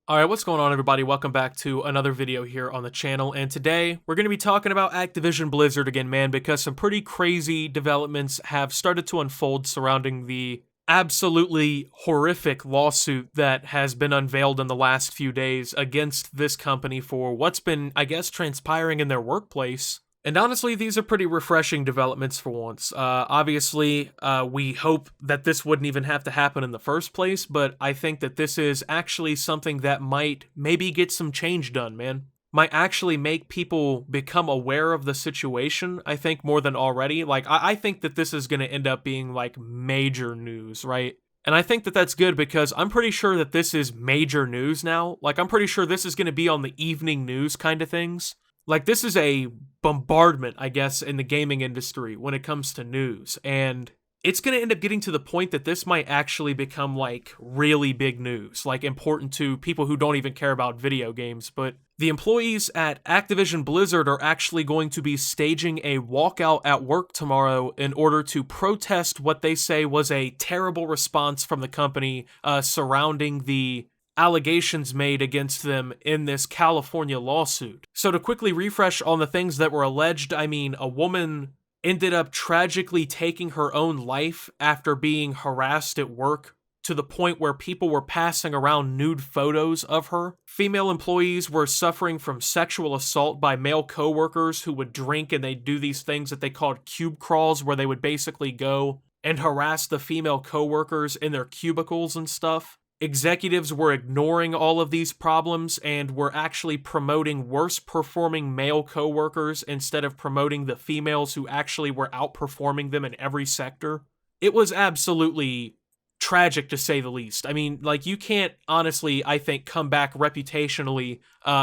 Alright, what's going on everybody? Welcome back to another video here on the channel, and today we're going to be talking about Activision Blizzard again, man, because some pretty crazy developments have started to unfold surrounding the absolutely horrific lawsuit that has been unveiled in the last few days against this company for what's been, I guess, transpiring in their workplace. And honestly, these are pretty refreshing developments for once. Obviously, we hope that this wouldn't even have to happen in the first place, but I think that this is actually something that might maybe get some change done, man. Might actually make people become aware of the situation, I think, more than already. Like, I think that this is going to end up being, like, major news, right? And I think that that's good because I'm pretty sure that this is major news now. Like, I'm pretty sure this is going to be on the evening news kind of things. Like, this is a bombardment, I guess, in the gaming industry when it comes to news, and it's going to end up getting to the point that this might actually become, like, really big news, like, important to people who don't even care about video games, but the employees at Activision Blizzard are actually going to be staging a walkout at work tomorrow in order to protest what they say was a terrible response from the company surrounding the allegations made against them in this California lawsuit. So to quickly refresh on the things that were alleged, I mean, a woman ended up tragically taking her own life after being harassed at work to the point where people were passing around nude photos of her. Female employees were suffering from sexual assault by male coworkers who would drink, and they'd do these things that they called cube crawls, where they would basically go and harass the female coworkers in their cubicles and stuff. Executives were ignoring all of these problems and were actually promoting worse performing male coworkers instead of promoting the females who actually were outperforming them in every sector. It was absolutely tragic, to say the least. I mean, like, you can't honestly, I think, come back reputationally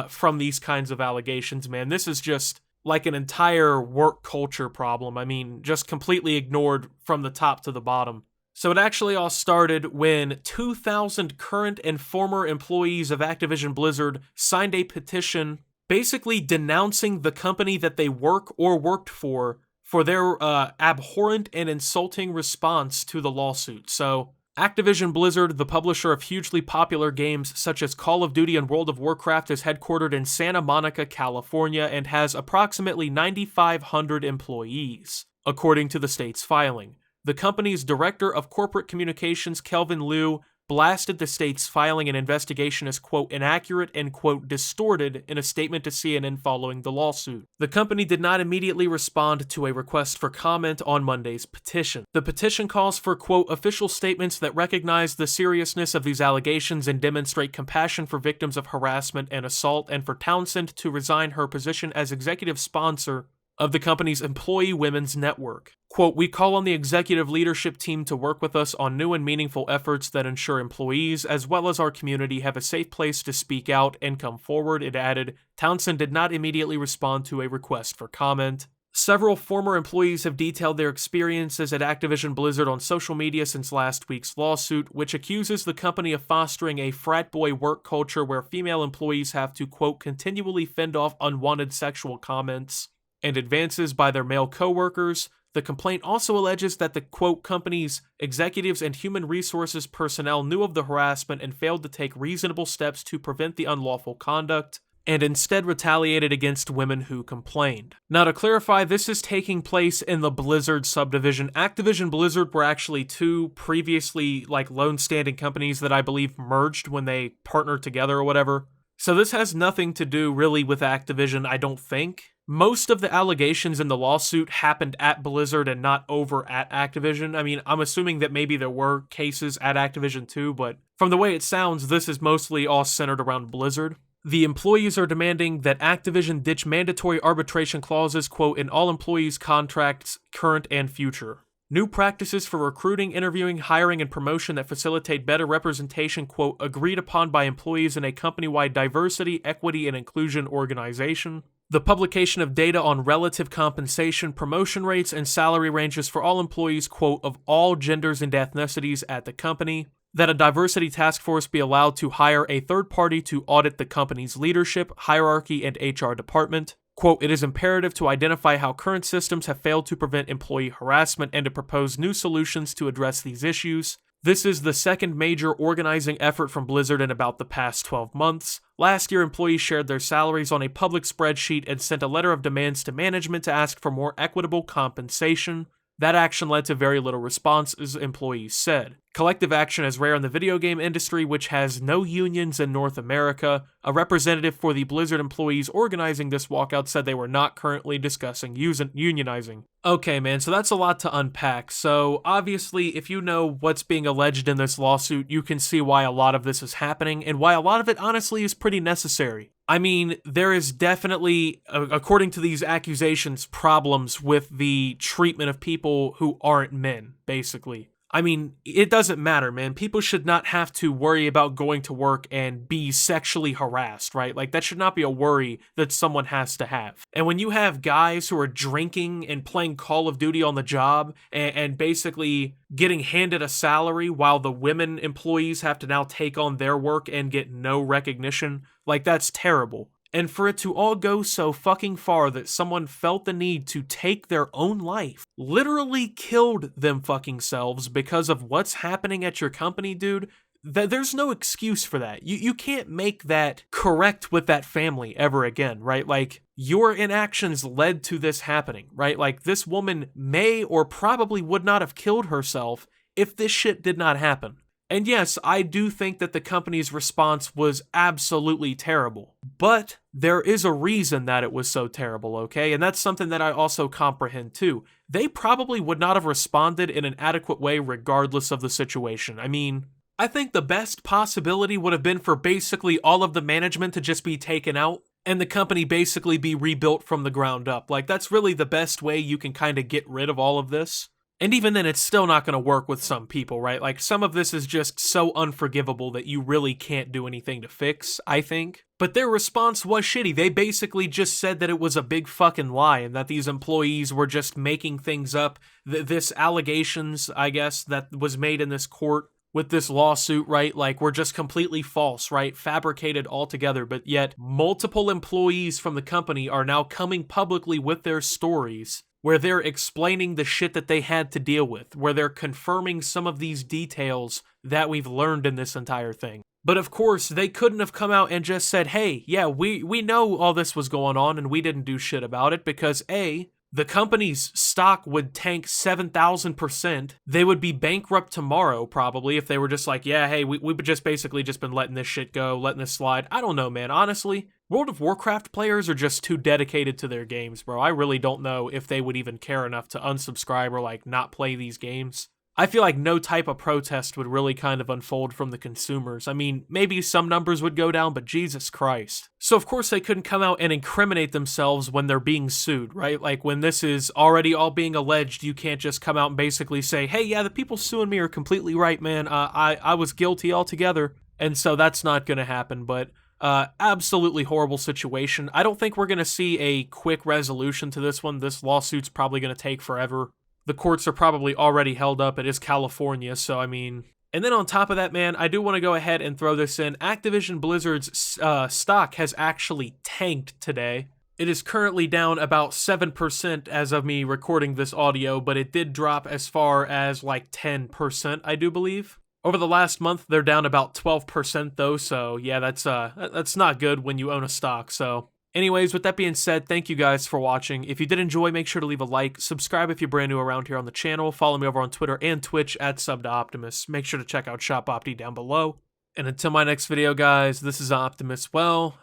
from these kinds of allegations, man. This is just like an entire work culture problem. I mean, just completely ignored from the top to the bottom. So it actually all started when 2,000 current and former employees of Activision Blizzard signed a petition basically denouncing the company that they work or worked for their abhorrent and insulting response to the lawsuit. So Activision Blizzard, the publisher of hugely popular games such as Call of Duty and World of Warcraft, is headquartered in Santa Monica, California, and has approximately 9,500 employees, according to the state's filing. The company's director of corporate communications, Kelvin Liu, blasted the state's filing and investigation as, quote, inaccurate and, quote, distorted in a statement to CNN following the lawsuit. The company did not immediately respond to a request for comment on Monday's petition. The petition calls for, quote, official statements that recognize the seriousness of these allegations and demonstrate compassion for victims of harassment and assault, and for Townsend to resign her position as executive sponsor of the company's employee women's network. Quote, we call on the executive leadership team to work with us on new and meaningful efforts that ensure employees, as well as our community, have a safe place to speak out and come forward, it added. Townsend did not immediately respond to a request for comment. Several former employees have detailed their experiences at Activision Blizzard on social media since last week's lawsuit, which accuses the company of fostering a frat boy work culture where female employees have to, quote, continually fend off unwanted sexual comments and advances by their male coworkers. The complaint also alleges that the, quote, company's executives and human resources personnel knew of the harassment and failed to take reasonable steps to prevent the unlawful conduct, and instead retaliated against women who complained. Now, to clarify, this is taking place in the Blizzard subdivision. Activision Blizzard were actually two previously, like, lone-standing companies that I believe merged when they partnered together or whatever. So this has nothing to do really with Activision, I don't think. Most of the allegations in the lawsuit happened at Blizzard and not over at Activision. I mean, I'm assuming that maybe there were cases at Activision too, but from the way it sounds, this is mostly all centered around Blizzard. The employees are demanding that Activision ditch mandatory arbitration clauses, quote, in all employees' contracts, current and future. New practices for recruiting, interviewing, hiring, and promotion that facilitate better representation, quote, agreed upon by employees in a company-wide diversity, equity, and inclusion organization. The publication of data on relative compensation, promotion rates, and salary ranges for all employees, quote, of all genders and ethnicities at the company. That a diversity task force be allowed to hire a third party to audit the company's leadership, hierarchy, and HR department. Quote, it is imperative to identify how current systems have failed to prevent employee harassment and to propose new solutions to address these issues. This is the second major organizing effort from Blizzard in about the past 12 months. Last year, employees shared their salaries on a public spreadsheet and sent a letter of demands to management to ask for more equitable compensation. That action led to very little response, as employees said. Collective action is rare in the video game industry, which has no unions in North America. A representative for the Blizzard employees organizing this walkout said they were not currently discussing unionizing. Okay, man, so that's a lot to unpack. So, obviously, if you know what's being alleged in this lawsuit, you can see why a lot of this is happening, and why a lot of it, honestly, is pretty necessary. I mean, there is definitely, according to these accusations, problems with the treatment of people who aren't men, basically. I mean, it doesn't matter, man. People should not have to worry about going to work and be sexually harassed, right? Like, that should not be a worry that someone has to have. And when you have guys who are drinking and playing Call of Duty on the job and basically getting handed a salary while the women employees have to now take on their work and get no recognition, like, that's terrible. And for it to all go so fucking far that someone felt the need to take their own life, literally killed them fucking selves because of what's happening at your company, dude, there's no excuse for that. You can't make that correct with that family ever again, right? Like, your inactions led to this happening, right? Like, this woman may or probably would not have killed herself if this shit did not happen. And yes, I do think that the company's response was absolutely terrible, but there is a reason that it was so terrible, okay? And that's something that I also comprehend too. They probably would not have responded in an adequate way regardless of the situation. I mean, I think the best possibility would have been for basically all of the management to just be taken out and the company basically be rebuilt from the ground up. Like, that's really the best way you can kind of get rid of all of this. And even then, it's still not going to work with some people, right? Like, some of this is just so unforgivable that you really can't do anything to fix, I think. But their response was shitty. They basically just said that it was a big fucking lie and that these employees were just making things up. This allegations, I guess, that was made in this court with this lawsuit, right? Like, were just completely false, right? Fabricated altogether. But yet, multiple employees from the company are now coming publicly with their stories, where they're explaining the shit that they had to deal with, where they're confirming some of these details that we've learned in this entire thing. But of course, they couldn't have come out and just said, hey, yeah, we know all this was going on and we didn't do shit about it, because A, the company's stock would tank 7,000%. They would be bankrupt tomorrow, probably, if they were just like, yeah, hey, we've just basically just been letting this shit go, letting this slide. I don't know, man. Honestly, World of Warcraft players are just too dedicated to their games, bro. I really don't know if they would even care enough to unsubscribe or, like, not play these games. I feel like no type of protest would really kind of unfold from the consumers. I mean, maybe some numbers would go down, but Jesus Christ. So of course they couldn't come out and incriminate themselves when they're being sued, right? Like, when this is already all being alleged, you can't just come out and basically say, hey, yeah, the people suing me are completely right, man. I was guilty altogether. And so that's not going to happen, but absolutely horrible situation. I don't think we're going to see a quick resolution to this one. This lawsuit's probably going to take forever. The courts are probably already held up. It is California, so I mean... And then on top of that, man, I do want to go ahead and throw this in. Activision Blizzard's stock has actually tanked today. It is currently down about 7% as of me recording this audio, but it did drop as far as like 10%, I do believe. Over the last month, they're down about 12% though, so yeah, that's not good when you own a stock, so... Anyways, with that being said, thank you guys for watching. If you did enjoy, make sure to leave a like, subscribe if you're brand new around here on the channel, follow me over on Twitter and Twitch at @SubToOptimus. Make sure to check out Shop Opti down below. And until my next video, guys, this is Optimus. Well,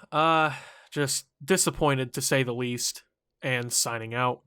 just disappointed to say the least, and signing out.